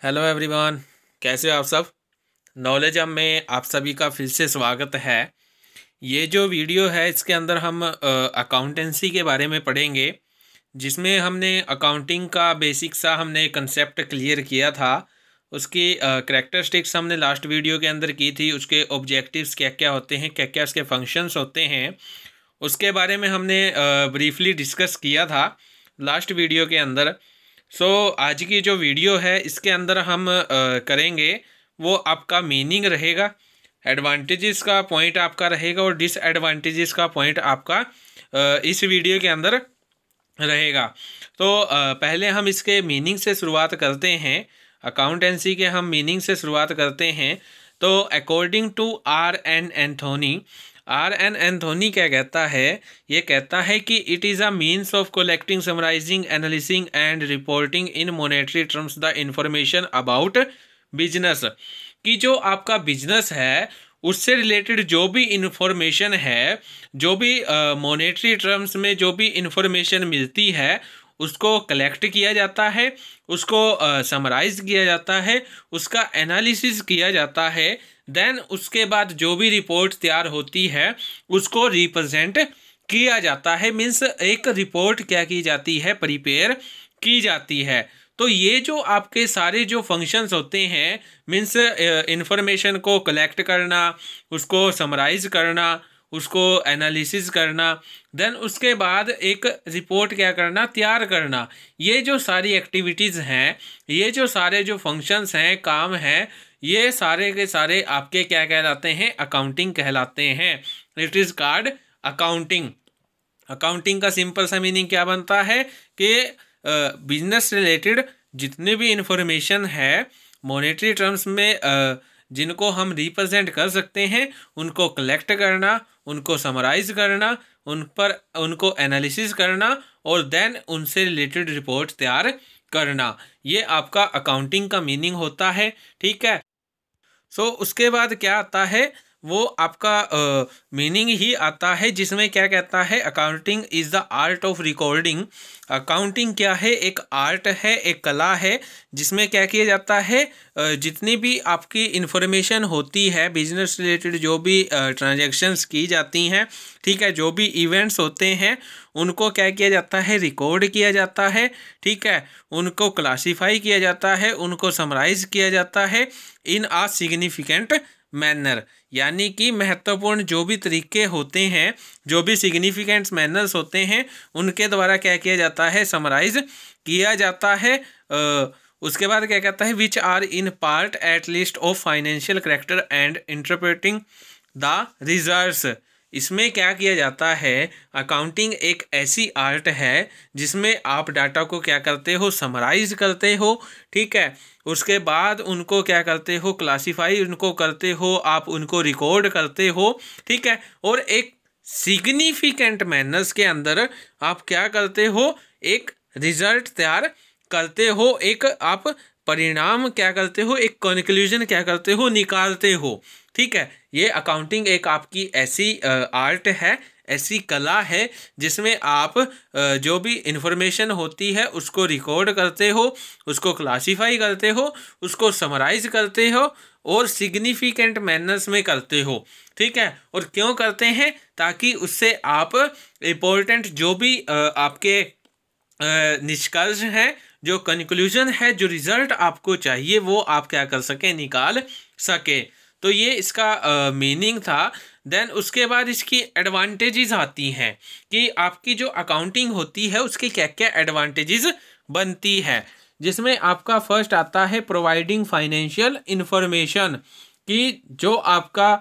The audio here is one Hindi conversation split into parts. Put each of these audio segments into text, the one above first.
हेलो एवरीवन, कैसे हो आप सब। नॉलेज अब में आप सभी का फिर से स्वागत है। ये जो वीडियो है इसके अंदर हम अकाउंटेंसी के बारे में पढ़ेंगे, जिसमें हमने अकाउंटिंग का बेसिक सा हमने कंसेप्ट क्लियर किया था। उसकी करैक्टरिस्टिक्स हमने लास्ट वीडियो के अंदर की थी। उसके ऑब्जेक्टिव्स क्या क्या होते हैं, क्या क्या उसके फंक्शंस होते हैं, उसके बारे में हमने ब्रीफली डिस्कस किया था लास्ट वीडियो के अंदर। आज की जो वीडियो है इसके अंदर हम करेंगे वो आपका मीनिंग रहेगा, एडवांटेजेस का पॉइंट आपका रहेगा और डिसएडवांटेजेस का पॉइंट आपका इस वीडियो के अंदर रहेगा। पहले हम इसके मीनिंग से शुरुआत करते हैं। अकाउंटेंसी के हम मीनिंग से शुरुआत करते हैं। तो according to R N Anthony क्या कहता है, ये कहता है कि it is a means of collecting, summarising, analysing and reporting in monetary terms the information about business. कि जो आपका बिजनेस है उससे रिलेटेड जो भी इंफॉर्मेशन है, जो भी मॉनेटरी टर्म्स में जो भी इंफॉर्मेशन मिलती है उसको कलेक्ट किया जाता है, उसको समराइज किया जाता है, उसका एनालिसिस किया जाता है। देन उसके बाद जो भी रिपोर्ट तैयार होती है उसको रिप्रेजेंट किया जाता है। मीन्स एक रिपोर्ट क्या की जाती है, प्रिपेयर की जाती है। तो ये जो आपके सारे जो फंक्शंस होते हैं, मीन्स इंफॉर्मेशन को कलेक्ट करना, उसको समराइज करना, उसको एनालिसिस करना, देन उसके बाद एक रिपोर्ट क्या करना, तैयार करना, ये जो सारी एक्टिविटीज़ हैं, ये जो सारे जो फंक्शंस हैं, काम हैं, ये सारे के सारे आपके क्या कहलाते हैं, अकाउंटिंग कहलाते हैं। It is called accounting. Accounting का सिंपल सा मीनिंग क्या बनता है कि बिजनेस रिलेटेड जितने भी इंफॉर्मेशन है मॉनेटरी टर्म्स में जिनको हम रिप्रेजेंट कर सकते हैं उनको कलेक्ट करना, उनको समराइज करना, उनको एनालिसिस करना और देन उनसे रिलेटेड रिपोर्ट तैयार करना, ये आपका अकाउंटिंग का मीनिंग होता है। ठीक है। उसके बाद क्या आता है, वो आपका मीनिंग ही आता है जिसमें क्या कहता है, accounting is the art of recording. Accounting क्या है, एक आर्ट है, एक कला है, जिसमें क्या किया जाता है, जितनी भी आपकी इंफॉर्मेशन होती है बिजनेस रिलेटेड, जो भी ट्रांजैक्शंस की जाती हैं, ठीक है, जो भी इवेंट्स होते हैं उनको क्या किया जाता है, रिकॉर्ड किया जाता है। ठीक है, उनको क्लासीफाई किया जाता है, उनको समराइज किया जाता है इन आ सिग्निफिकेंट मैनर। यानी कि महत्वपूर्ण जो भी तरीके होते हैं, जो भी सिग्निफिकेंट मैनर्स होते हैं, उनके द्वारा क्या किया जाता है, समराइज किया जाता है। उसके बाद क्या कहता है, which are in part at least of financial character and interpreting the results. इसमें क्या किया जाता है, अकाउंटिंग एक ऐसी आर्ट है जिसमें आप डाटा को क्या करते हो, समराइज करते हो। ठीक है, उसके बाद उनको क्या करते हो, क्लासीफाई उनको करते हो, आप उनको रिकॉर्ड करते हो। ठीक है, और एक सिग्निफिकेंट मैनर्स के अंदर आप क्या करते हो, एक रिजल्ट तैयार करते हो, एक आप परिणाम क्या करते हो, एक कंक्लूजन क्या करते हो, निकालते हो। ठीक है, ये अकाउंटिंग एक आपकी ऐसी आर्ट है, ऐसी कला है जिसमें आप जो भी इंफॉर्मेशन होती है उसको रिकॉर्ड करते हो, उसको क्लासीफाई करते हो, उसको समराइज करते हो और सिग्निफिकेंट मैनर्स में करते हो। ठीक है, और क्यों करते हैं, ताकि उससे आप इम्पोर्टेंट जो भी आपके निष्कर्ष हैं, जो कंक्लूजन है, जो रिजल्ट आपको चाहिए वो आप क्या कर सकें, निकाल सके। तो ये इसका मीनिंग था। देन उसके बाद इसकी एडवांटेजेस आती हैं कि आपकी जो अकाउंटिंग होती है उसकी क्या क्या एडवांटेजेस बनती है, जिसमें आपका फर्स्ट आता है प्रोवाइडिंग फाइनेंशियल इंफॉर्मेशन। कि जो आपका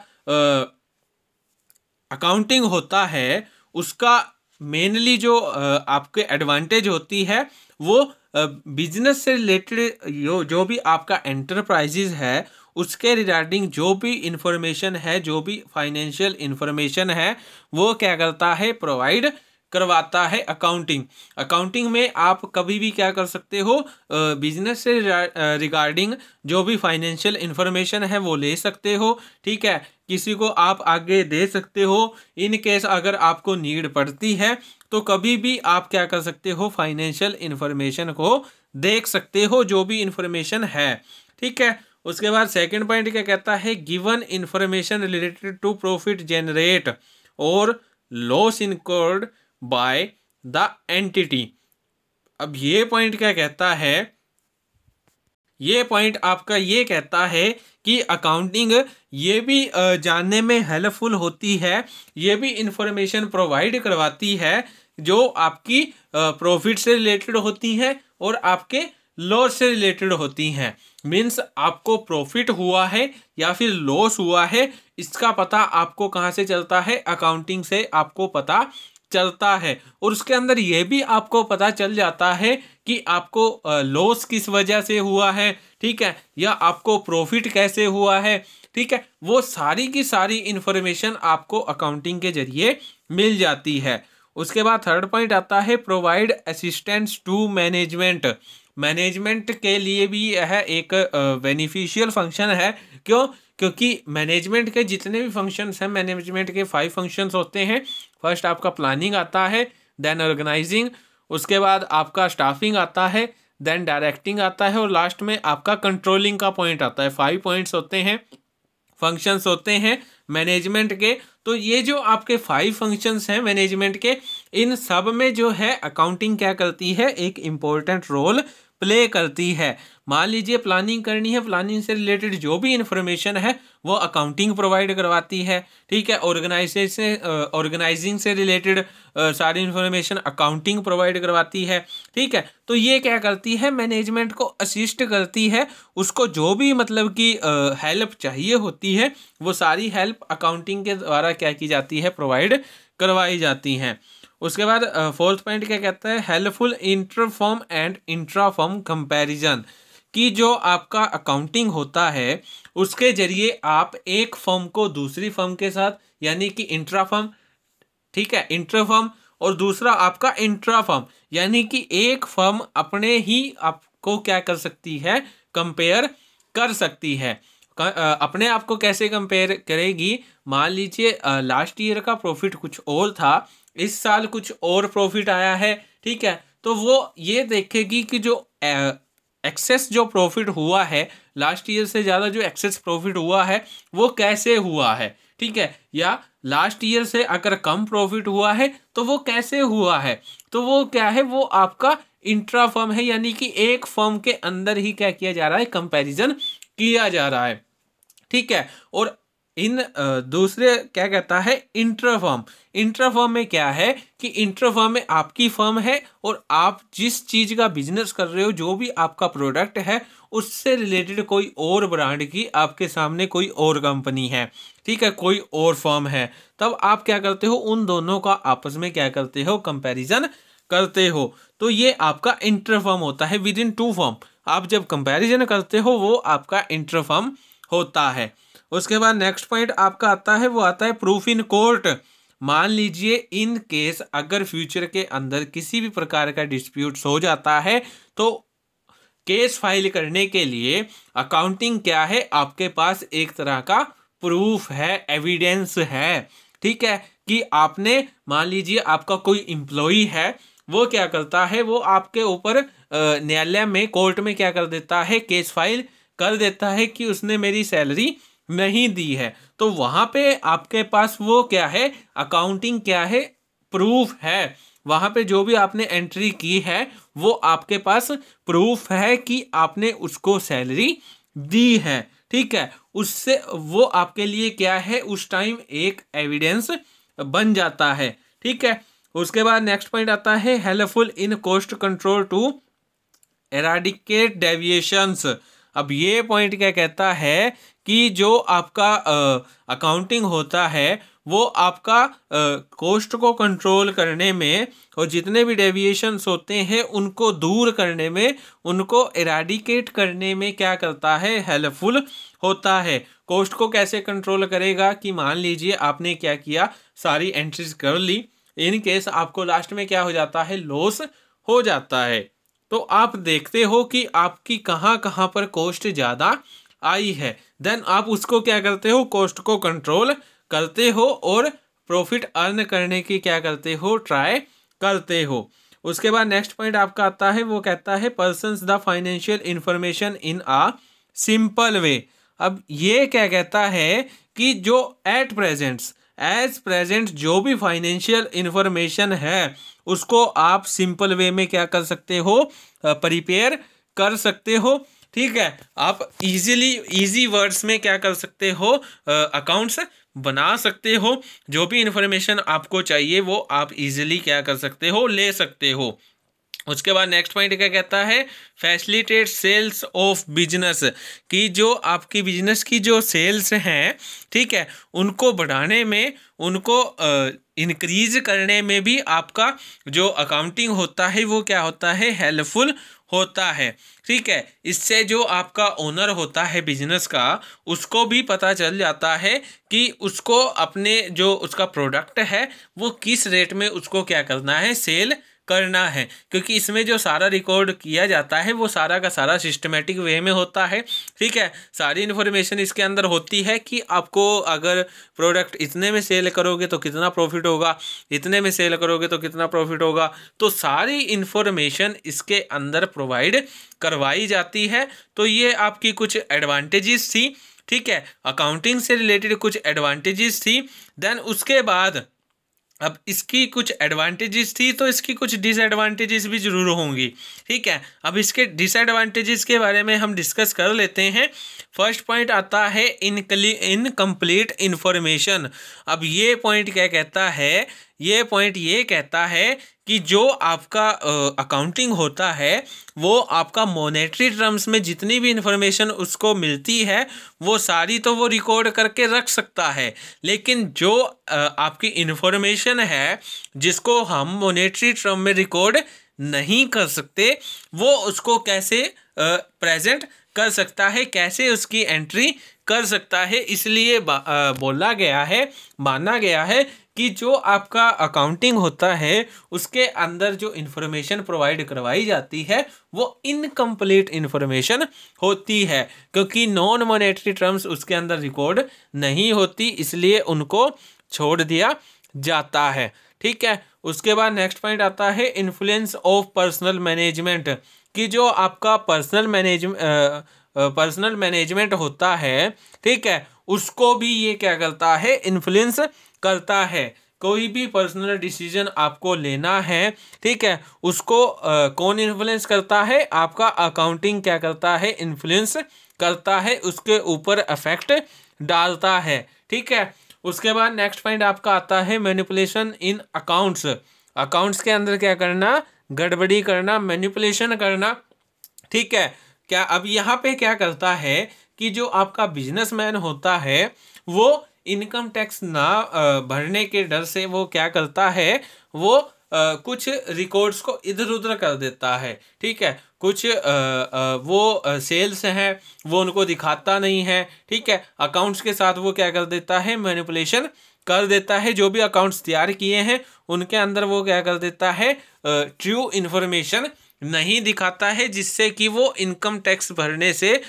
अकाउंटिंग होता है उसका मेनली जो आपके एडवांटेज होती है वो बिजनेस से रिलेटेड जो भी आपका एंटरप्राइजेज है उसके रिगार्डिंग जो भी इंफॉर्मेशन है, जो भी फाइनेंशियल इंफॉर्मेशन है, वो क्या करता है, प्रोवाइड करवाता है अकाउंटिंग। अकाउंटिंग में आप कभी भी क्या कर सकते हो, बिजनेस से रिगार्डिंग जो भी फाइनेंशियल इंफॉर्मेशन है वो ले सकते हो। ठीक है, किसी को आप आगे दे सकते हो। इन केस अगर आपको नीड पड़ती है तो कभी भी आप क्या कर सकते हो, फाइनेंशियल इंफॉर्मेशन को देख सकते हो जो भी इंफॉर्मेशन है, ठीक है। उसके बाद सेकंड पॉइंट क्या कहता है, given information related to profit generate और loss incurred by the entity. अब ये पॉइंट क्या कहता है, ये पॉइंट आपका ये कहता है कि अकाउंटिंग ये भी जानने में हेल्पफुल होती है, ये भी इंफॉर्मेशन प्रोवाइड करवाती है जो आपकी प्रॉफिट से रिलेटेड होती है और आपके लॉस से रिलेटेड होती हैं। मीन्स आपको प्रॉफिट हुआ है या फिर लॉस हुआ है, इसका पता आपको कहाँ से चलता है, अकाउंटिंग से आपको पता चलता है। और उसके अंदर यह भी आपको पता चल जाता है कि आपको लॉस किस वजह से हुआ है, ठीक है, या आपको प्रॉफिट कैसे हुआ है, ठीक है। वो सारी की सारी इंफॉर्मेशन आपको अकाउंटिंग के जरिए मिल जाती है। उसके बाद थर्ड पॉइंट आता है, provide assistance to management. Management के लिए भी यह एक बेनिफिशियल फंक्शन है। क्यों? क्योंकि मैनेजमेंट के जितने भी फंक्शंस हैं, मैनेजमेंट के 5 फंक्शंस होते हैं। फर्स्ट आपका प्लानिंग आता है, देन ऑर्गेनाइजिंग, उसके बाद आपका स्टाफिंग आता है, देन डायरेक्टिंग आता है और लास्ट में आपका कंट्रोलिंग का पॉइंट आता है। 5 पॉइंट्स होते हैं, फंक्शंस होते हैं मैनेजमेंट के। तो ये जो आपके 5 फंक्शंस हैं मैनेजमेंट के, इन सब में जो है अकाउंटिंग क्या करती है, एक इम्पोर्टेंट रोल प्ले करती है। मान लीजिए प्लानिंग करनी है, प्लानिंग से रिलेटेड जो भी इंफॉर्मेशन है वो अकाउंटिंग प्रोवाइड करवाती है, ठीक है। ऑर्गेनाइजिंग से रिलेटेड सारी इंफॉर्मेशन अकाउंटिंग प्रोवाइड करवाती है, ठीक है। तो ये क्या करती है, मैनेजमेंट को असिस्ट करती है, उसको जो भी मतलब कि हेल्प चाहिए होती है वो सारी हेल्प अकाउंटिंग के द्वारा क्या की जाती है, प्रोवाइड करवाई जाती हैं। उसके बाद फोर्थ पॉइंट क्या कहता है, हेल्पफुल इंटरफर्म एंड इंट्राफर्म कंपैरिजन। कि जो आपका अकाउंटिंग होता है उसके जरिए आप एक फर्म को दूसरी फर्म के साथ, यानी कि इंट्राफर्म, ठीक है, इंटरफर्म, और दूसरा आपका इंट्राफर्म, यानी कि एक फर्म अपने ही आपको क्या कर सकती है, कंपेयर कर सकती है। अपने आप को कैसे कंपेयर करेगी, मान लीजिए लास्ट ईयर का प्रॉफिट कुछ और था, इस साल कुछ और प्रॉफिट आया है, ठीक है। तो वो ये देखेगी कि जो एक्सेस जो प्रॉफिट हुआ है, लास्ट ईयर से ज़्यादा जो एक्सेस प्रॉफिट हुआ है वो कैसे हुआ है, ठीक है, या लास्ट ईयर से अगर कम प्रॉफिट हुआ है तो वो कैसे हुआ है। तो वो क्या है, वो आपका इंट्रा फर्म है, यानी कि एक फर्म के अंदर ही क्या किया जा रहा है, कंपैरिजन किया जा रहा है, ठीक है। और इन दूसरे क्या कहता है, इंट्राफर्म। इंट्राफर्म में क्या है कि इंट्राफर्म में आपकी फर्म है और आप जिस चीज़ का बिजनेस कर रहे हो, जो भी आपका प्रोडक्ट है, उससे रिलेटेड कोई और ब्रांड की आपके सामने कोई और कंपनी है, ठीक है, कोई और फर्म है, तब आप क्या करते हो, उन दोनों का आपस में क्या करते हो, कंपैरिजन करते हो। तो ये आपका इंट्राफर्म होता है विद इन 2 फर्म। आप जब कंपैरिजन करते हो वो आपका इंट्राफर्म होता है। उसके बाद नेक्स्ट पॉइंट आपका आता है, वो आता है प्रूफ इन कोर्ट। मान लीजिए इन केस अगर फ्यूचर के अंदर किसी भी प्रकार का डिस्प्यूट्स हो जाता है तो केस फाइल करने के लिए अकाउंटिंग क्या है, आपके पास एक तरह का प्रूफ है, एविडेंस है, ठीक है। कि आपने, मान लीजिए आपका कोई एम्प्लॉई है, वो क्या करता है, वो आपके ऊपर न्यायालय में, कोर्ट में क्या कर देता है, केस फाइल कर देता है कि उसने मेरी सैलरी नहीं दी है। तो वहाँ पे आपके पास वो क्या है, अकाउंटिंग क्या है, प्रूफ है। वहाँ पे जो भी आपने एंट्री की है वो आपके पास प्रूफ है कि आपने उसको सैलरी दी है, ठीक है। उससे वो आपके लिए क्या है, उस टाइम एक एविडेंस बन जाता है, ठीक है। उसके बाद नेक्स्ट पॉइंट आता है, helpful in cost control to eradicate deviations. अब ये पॉइंट क्या कहता है कि जो आपका अकाउंटिंग होता है वो आपका कॉस्ट को कंट्रोल करने में और जितने भी डेविएशंस होते हैं उनको दूर करने में, उनको एराडिकेट करने में क्या करता है, हेल्पफुल होता है। कॉस्ट को कैसे कंट्रोल करेगा कि मान लीजिए आपने क्या किया, सारी एंट्रीज कर ली, इन केस आपको लास्ट में क्या हो जाता है, लॉस हो जाता है, तो आप देखते हो कि आपकी कहाँ कहाँ पर कॉस्ट ज़्यादा आई है, देन आप उसको क्या करते हो, कॉस्ट को कंट्रोल करते हो और प्रॉफिट अर्न करने की क्या करते हो, ट्राई करते हो। उसके बाद नेक्स्ट पॉइंट आपका आता है, वो कहता है persons the financial information in a simple way. अब ये क्या कहता है कि जो एट प्रेजेंट्स एज प्रेजेंट जो भी फाइनेंशियल इंफॉर्मेशन है उसको आप सिंपल वे में क्या कर सकते हो, प्रिपेयर कर सकते हो। ठीक है, आप इजी वर्ड्स में क्या कर सकते हो, अकाउंट्स बना सकते हो। जो भी इंफॉर्मेशन आपको चाहिए वो आप इजीली क्या कर सकते हो, ले सकते हो। उसके बाद नेक्स्ट पॉइंट क्या कहता है, फैसिलिटेट सेल्स ऑफ बिजनेस, कि जो आपकी बिजनेस की जो सेल्स हैं, ठीक है, उनको बढ़ाने में, उनको इंक्रीज करने में भी आपका जो अकाउंटिंग होता है वो क्या होता है, हेल्पफुल होता है। ठीक है, इससे जो आपका ओनर होता है बिजनेस का, उसको भी पता चल जाता है कि उसको अपने जो उसका प्रोडक्ट है वो किस रेट में उसको क्या करना है, सेल करना है। क्योंकि इसमें जो सारा रिकॉर्ड किया जाता है वो सारा का सारा सिस्टमेटिक वे में होता है। ठीक है, सारी इन्फॉर्मेशन इसके अंदर होती है कि आपको अगर प्रोडक्ट इतने में सेल करोगे तो कितना प्रॉफिट होगा, इतने में सेल करोगे तो कितना प्रॉफिट होगा। तो सारी इन्फॉर्मेशन इसके अंदर प्रोवाइड करवाई जाती है। तो ये आपकी कुछ एडवांटेजेस थी। ठीक है, अकाउंटिंग से रिलेटेड कुछ एडवांटेजेस थी। देन उसके बाद अब इसकी कुछ एडवांटेजेस थी तो इसकी कुछ डिसएडवांटेजेस भी जरूर होंगी। ठीक है, अब इसके डिसएडवांटेजेस के बारे में हम डिस्कस कर लेते हैं। फर्स्ट पॉइंट आता है इनकम्प्लीट इंफॉर्मेशन। अब ये पॉइंट क्या कहता है, ये पॉइंट ये कहता है कि जो आपका अकाउंटिंग होता है वो आपका मॉनेटरी टर्म्स में जितनी भी इंफॉर्मेशन उसको मिलती है वो सारी तो वो रिकॉर्ड करके रख सकता है, लेकिन जो आपकी इंफॉर्मेशन है जिसको हम मॉनेटरी टर्म में रिकॉर्ड नहीं कर सकते वो उसको कैसे प्रेजेंट कर सकता है, कैसे उसकी एंट्री कर सकता है। इसलिए बोला गया है, माना गया है कि जो आपका अकाउंटिंग होता है उसके अंदर जो इन्फॉर्मेशन प्रोवाइड करवाई जाती है वो इनकम्प्लीट इन्फॉर्मेशन होती है, क्योंकि नॉन मॉनेटरी टर्म्स उसके अंदर रिकॉर्ड नहीं होती, इसलिए उनको छोड़ दिया जाता है। ठीक है, उसके बाद नेक्स्ट पॉइंट आता है इन्फ्लुएंस ऑफ पर्सनल मैनेजमेंट, कि जो आपका पर्सनल मैनेजमेंट होता है, ठीक है, उसको भी ये क्या करता है, इन्फ्लुएंस करता है। कोई भी पर्सनल डिसीजन आपको लेना है, ठीक है, उसको कौन इन्फ्लुएंस करता है, आपका अकाउंटिंग क्या करता है, इन्फ्लुएंस करता है, उसके ऊपर इफेक्ट डालता है। ठीक है, उसके बाद नेक्स्ट पॉइंट आपका आता है मैनिपुलेशन इन अकाउंट्स। अकाउंट्स के अंदर क्या करना, गड़बड़ी करना, मैनिपुलेशन करना। ठीक है, क्या अब यहाँ पे क्या करता है कि जो आपका बिजनेसमैन होता है वो इनकम टैक्स ना भरने के डर से वो क्या करता है, वो कुछ रिकॉर्ड्स को इधर उधर कर देता है। ठीक है, कुछ वो सेल्स हैं वो उनको दिखाता नहीं है। ठीक है, अकाउंट्स के साथ वो क्या कर देता है, मैनिपुलेशन कर देता है। जो भी अकाउंट्स तैयार किए हैं उनके अंदर वो क्या कर देता है, ट्रू इन्फॉर्मेशन नहीं दिखाता है, जिससे कि वो इनकम टैक्स भरने से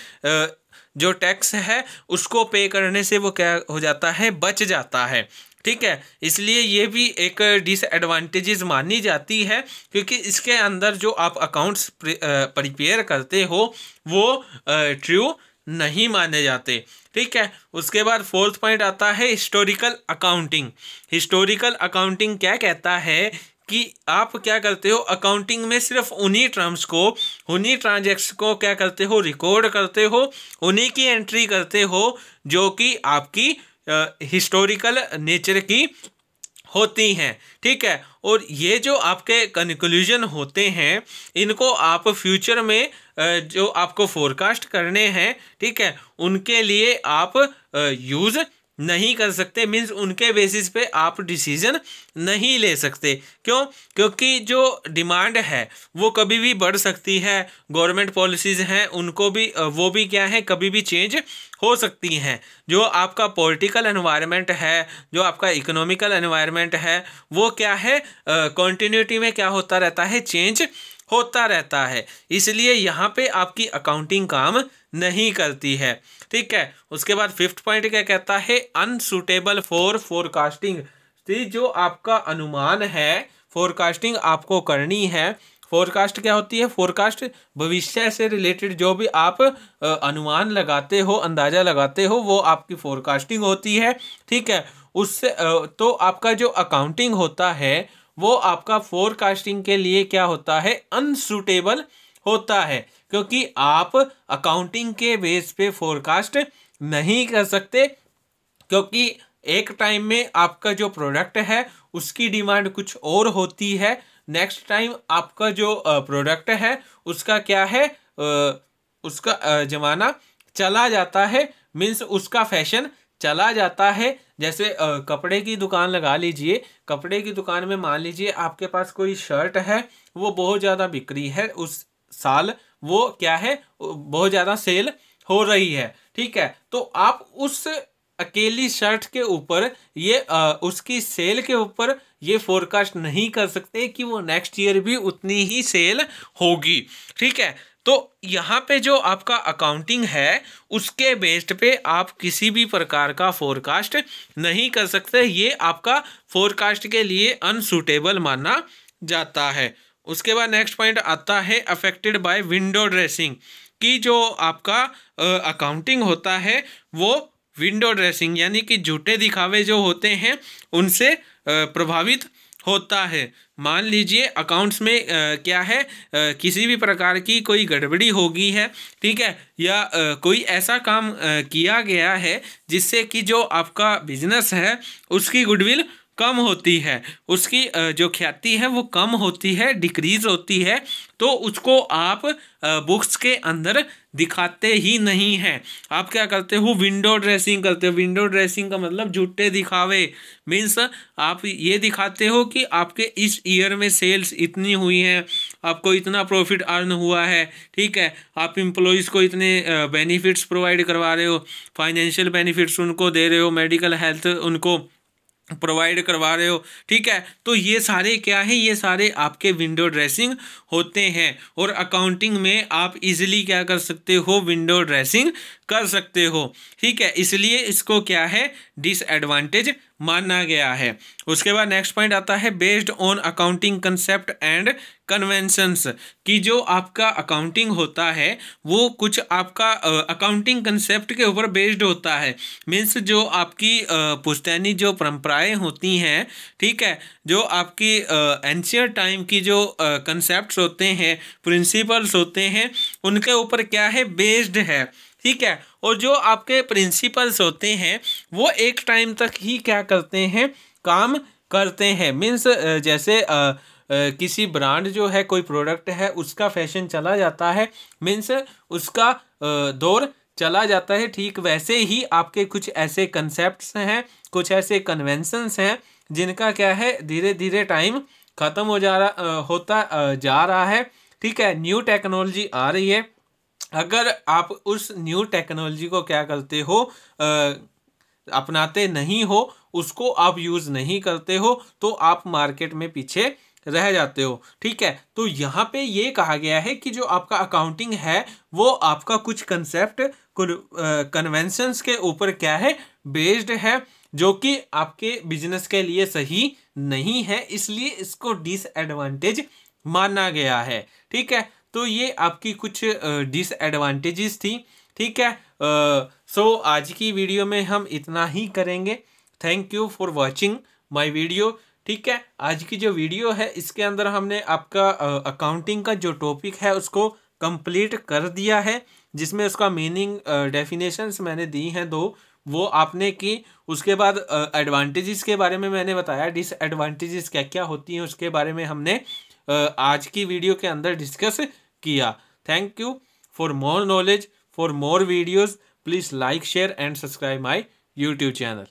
जो टैक्स है उसको पे करने से वो क्या हो जाता है, बच जाता है। ठीक है, इसलिए ये भी एक डिसएडवांटेजेस मानी जाती है, क्योंकि इसके अंदर जो आप अकाउंट्स प्रिपेयर करते हो वो ट्रू नहीं माने जाते। ठीक है, उसके बाद फोर्थ पॉइंट आता है हिस्टोरिकल अकाउंटिंग। हिस्टोरिकल अकाउंटिंग क्या कहता है कि आप क्या करते हो, अकाउंटिंग में सिर्फ उन्हीं टर्म्स को, उन्हीं ट्रांजैक्शन को क्या करते हो, रिकॉर्ड करते हो, उन्हीं की एंट्री करते हो जो कि आपकी हिस्टोरिकल नेचर की होती हैं। ठीक है, और ये जो आपके कंक्लूजन होते हैं इनको आप फ्यूचर में जो आपको फोरकास्ट करने हैं, ठीक है, उनके लिए आप यूज़ नहीं कर सकते, मीन्स उनके बेसिस पे आप डिसीजन नहीं ले सकते। क्यों? क्योंकि जो डिमांड है वो कभी भी बढ़ सकती है, गवर्नमेंट पॉलिसीज़ हैं उनको भी वो भी क्या है, कभी भी चेंज हो सकती हैं। जो आपका पॉलिटिकल एनवायरनमेंट है, जो आपका इकोनॉमिकल एनवायरनमेंट है, वो क्या है, कॉन्टिन्यूटी में क्या होता रहता है, चेंज होता रहता है। इसलिए यहाँ पे आपकी अकाउंटिंग काम नहीं करती है। ठीक है, उसके बाद फिफ्थ पॉइंट क्या कहता है, अनसूटेबल फॉर फोरकास्टिंग। जो आपका अनुमान है फोरकास्टिंग आपको करनी है। फोरकास्ट क्या होती है? फोरकास्ट भविष्य से रिलेटेड जो भी आप अनुमान लगाते हो, अंदाजा लगाते हो, वो आपकी फोरकास्टिंग होती है। ठीक है, उससे तो आपका जो अकाउंटिंग होता है वो आपका फोरकास्टिंग के लिए क्या होता है? अनसूटेबल होता है, क्योंकि आप अकाउंटिंग के बेस पे फोरकास्ट नहीं कर सकते, क्योंकि एक टाइम में आपका जो प्रोडक्ट है उसकी डिमांड कुछ और होती है, नेक्स्ट टाइम आपका जो प्रोडक्ट है उसका क्या है, उसका ज़माना चला जाता है, मीन्स उसका फैशन चला जाता है। जैसे कपड़े की दुकान लगा लीजिए, कपड़े की दुकान में मान लीजिए आपके पास कोई शर्ट है, वो बहुत ज़्यादा बिक्री है उस साल, वो क्या है, बहुत ज़्यादा सेल हो रही है। ठीक है, तो आप उस अकेली शर्ट के ऊपर ये उसकी सेल के ऊपर ये फोरकास्ट नहीं कर सकते कि वो नेक्स्ट ईयर भी उतनी ही सेल होगी। ठीक है, तो यहाँ पे जो आपका अकाउंटिंग है उसके बेस्ड पे आप किसी भी प्रकार का फोरकास्ट नहीं कर सकते, ये आपका फोरकास्ट के लिए अनसूटेबल माना जाता है। उसके बाद नेक्स्ट पॉइंट आता है अफेक्टेड बाय विंडो ड्रेसिंग, कि जो आपका अकाउंटिंग होता है वो विंडो ड्रेसिंग यानी कि झूठे दिखावे जो होते हैं उनसे प्रभावित होता है। मान लीजिए अकाउंट्स में क्या है, किसी भी प्रकार की कोई गड़बड़ी होगी है, ठीक है, या कोई ऐसा काम किया गया है जिससे कि जो आपका बिजनेस है उसकी गुडविल कम होती है, उसकी जो ख्याति है वो कम होती है, डिक्रीज होती है, तो उसको आप बुक्स के अंदर दिखाते ही नहीं हैं। आप क्या करते हो? विंडो ड्रेसिंग करते हो। विंडो ड्रेसिंग का मतलब झूठे दिखावे, मीन्स आप ये दिखाते हो कि आपके इस ईयर में सेल्स इतनी हुई हैं, आपको इतना प्रॉफिट अर्न हुआ है। ठीक है, आप एम्प्लॉयज़ को इतने बेनिफिट्स प्रोवाइड करवा रहे हो, फाइनेंशियल बेनिफिट्स उनको दे रहे हो, मेडिकल हेल्थ उनको प्रोवाइड करवा रहे हो। ठीक है, तो ये सारे क्या है? ये सारे आपके विंडो ड्रेसिंग होते हैं, और अकाउंटिंग में आप इजीली क्या कर सकते हो? विंडो ड्रेसिंग कर सकते हो। ठीक है, इसलिए इसको क्या है? डिसएडवांटेज माना गया है। उसके बाद नेक्स्ट पॉइंट आता है based on accounting concept and conventions, कि जो आपका अकाउंटिंग होता है वो कुछ आपका अकाउंटिंग कंसेप्ट के ऊपर बेस्ड होता है, मीन्स जो आपकी पुश्तैनी जो परंपराएं होती हैं, ठीक है, जो आपकी एंशियंट टाइम की जो कंसेप्ट्स होते हैं, प्रिंसिपल्स होते हैं, उनके ऊपर क्या है? बेस्ड है। ठीक है, और जो आपके प्रिंसिपल्स होते हैं वो एक टाइम तक ही क्या करते हैं? काम करते हैं। मीन्स जैसे किसी ब्रांड जो है, कोई प्रोडक्ट है, उसका फैशन चला जाता है, मीन्स उसका दौर चला जाता है, ठीक वैसे ही आपके कुछ ऐसे कंसेप्ट्स हैं, कुछ ऐसे कन्वेंशंस हैं जिनका क्या है? धीरे धीरे टाइम ख़त्म हो जा रहा है। ठीक है, न्यू टेक्नोलॉजी आ रही है, अगर आप उस न्यू टेक्नोलॉजी को क्या करते हो? अपनाते नहीं हो, उसको आप यूज़ नहीं करते हो, तो आप मार्केट में पीछे रह जाते हो। ठीक है, तो यहाँ पे ये कहा गया है कि जो आपका अकाउंटिंग है वो आपका कुछ कंसेप्ट, कुछ कन्वेंशंस के ऊपर क्या है? बेस्ड है, जो कि आपके बिजनेस के लिए सही नहीं है, इसलिए इसको डिसएडवांटेज माना गया है। ठीक है, तो ये आपकी कुछ डिसएडवांटेजेस थी। ठीक है, सो आज की वीडियो में हम इतना ही करेंगे। Thank you for watching my video. ठीक है, आज की जो वीडियो है इसके अंदर हमने आपका अकाउंटिंग का जो टॉपिक है उसको कंप्लीट कर दिया है, जिसमें उसका मीनिंग डेफिनेशंस मैंने दी हैं 2, वो आपने की। उसके बाद एडवांटेजेस के बारे में मैंने बताया, डिसएडवांटेजेस क्या क्या होती हैं उसके बारे में हमने आज की वीडियो के अंदर डिस्कस किया। Thank you for more knowledge, for more videos, please like share and subscribe my YouTube channel.